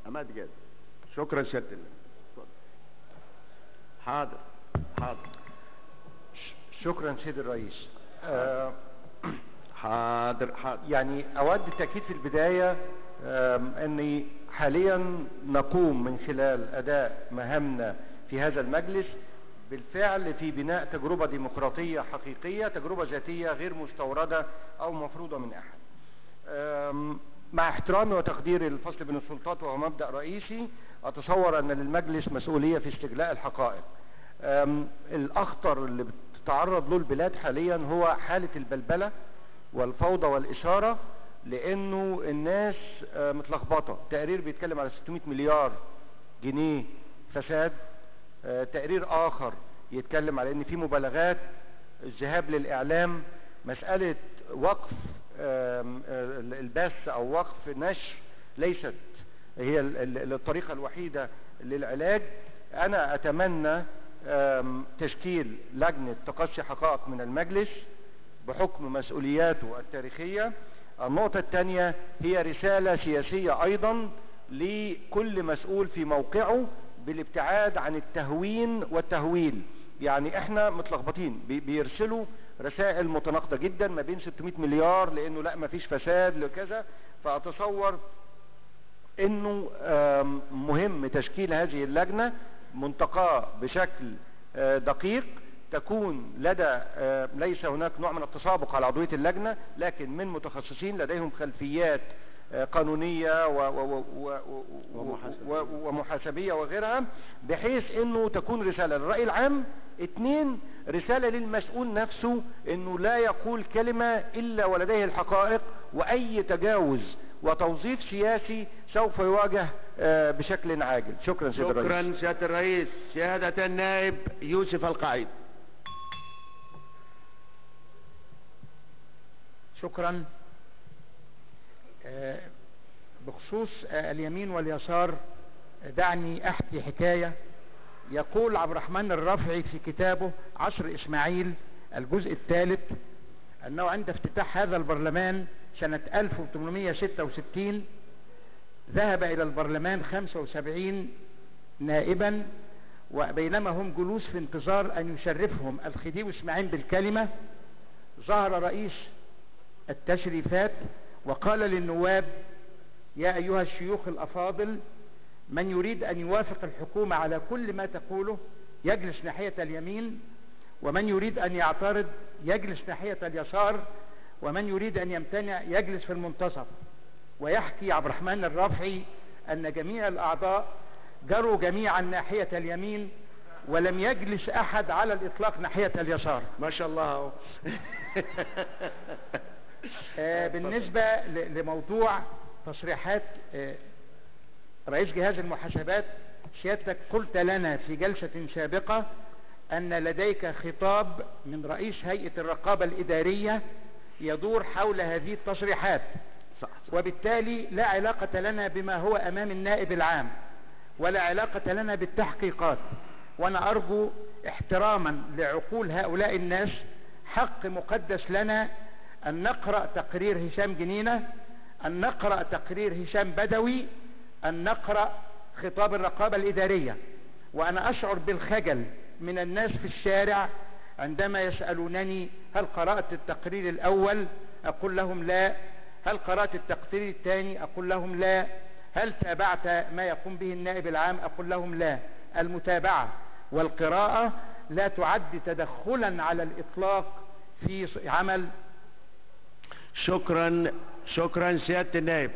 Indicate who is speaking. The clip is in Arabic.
Speaker 1: عماد جاد. شكرا سيادة النائب. حاضر حاضر.
Speaker 2: شكرا سيد الرئيس.
Speaker 1: حاضر حاضر.
Speaker 2: يعني أود التأكيد في البداية أني حاليا نقوم من خلال أداء مهامنا في هذا المجلس بالفعل في بناء تجربة ديمقراطية حقيقية، تجربة ذاتية غير مستوردة أو مفروضة من أحد. مع احترامي وتقدير الفصل بين السلطات وهو مبدأ رئيسي، أتصور أن للمجلس مسؤولية في استجلاء الحقائق. الأخطر اللي بتتعرض له البلاد حاليا هو حالة البلبلة والفوضى والإثارة، لأنه الناس متلخبطة. تقرير بيتكلم على 600 مليار جنيه فساد، تقرير آخر يتكلم على أن في مبالغات، الذهاب للإعلام، مسألة وقف البث أو وقف نشر ليست هي الطريقة الوحيدة للعلاج. أنا أتمنى تشكيل لجنة تقصي حقائق من المجلس بحكم مسؤولياته التاريخية. النقطة الثانية هي رسالة سياسية أيضا لكل مسؤول في موقعه بالابتعاد عن التهوين والتهويل. يعني احنا متلخبطين، بيرسلوا رسائل متناقضة جدا ما بين 600 مليار لانه لا ما فيش فساد لكذا. فاتصور انه مهم تشكيل هذه اللجنة منتقاه بشكل دقيق، تكون لدى ليس هناك نوع من التسابق على عضوية اللجنة، لكن من متخصصين لديهم خلفيات قانونية ومحاسبية وغيرها، بحيث انه تكون رسالة للرأي العام. 2 رسالة للمسؤول نفسه انه لا يقول كلمة الا ولديه الحقائق، واي تجاوز وتوظيف سياسي سوف يواجه بشكل عاجل. شكرا سيادة الرئيس.
Speaker 1: شكرا سيادة الرئيس. سيادة النائب يوسف القعيد.
Speaker 3: شكرا. بخصوص اليمين واليسار، دعني احكي حكاية. يقول عبد الرحمن الرافعي في كتابه عصر اسماعيل الجزء الثالث انه عند افتتاح هذا البرلمان سنة 1866 ذهب الى البرلمان 75 نائبا، وبينما هم جلوس في انتظار ان يشرفهم الخديوي اسماعيل بالكلمة، ظهر رئيس التشريفات وقال للنواب: يا ايها الشيوخ الافاضل، من يريد ان يوافق الحكومة على كل ما تقوله يجلس ناحية اليمين، ومن يريد ان يعترض يجلس ناحية اليسار، ومن يريد ان يمتنع يجلس في المنتصف. ويحكي عبد الرحمن الرافعي ان جميع الاعضاء جروا جميعا ناحية اليمين، ولم يجلس احد على الاطلاق ناحية اليسار.
Speaker 1: ما شاء الله.
Speaker 3: بالنسبة لموضوع تصريحات رئيس جهاز المحاسبات، سيادتك قلت لنا في جلسة سابقة أن لديك خطاب من رئيس هيئة الرقابة الإدارية يدور حول هذه التصريحات، وبالتالي لا علاقة لنا بما هو أمام النائب العام ولا علاقة لنا بالتحقيقات. وأنا أرجو احتراما لعقول هؤلاء الناس، حق مقدس لنا أن نقرأ تقرير هشام جنينة، أن نقرأ تقرير هشام بدوي، أن نقرأ خطاب الرقابة الإدارية. وأنا أشعر بالخجل من الناس في الشارع عندما يسألونني: هل قرأت التقرير الأول؟ أقول لهم لا. هل قرأت التقرير الثاني؟ أقول لهم لا. هل تابعت ما يقوم به النائب العام؟ أقول لهم لا. المتابعة والقراءة لا تعد تدخلا على الإطلاق في عمل.
Speaker 1: شكرا سيادة النائب.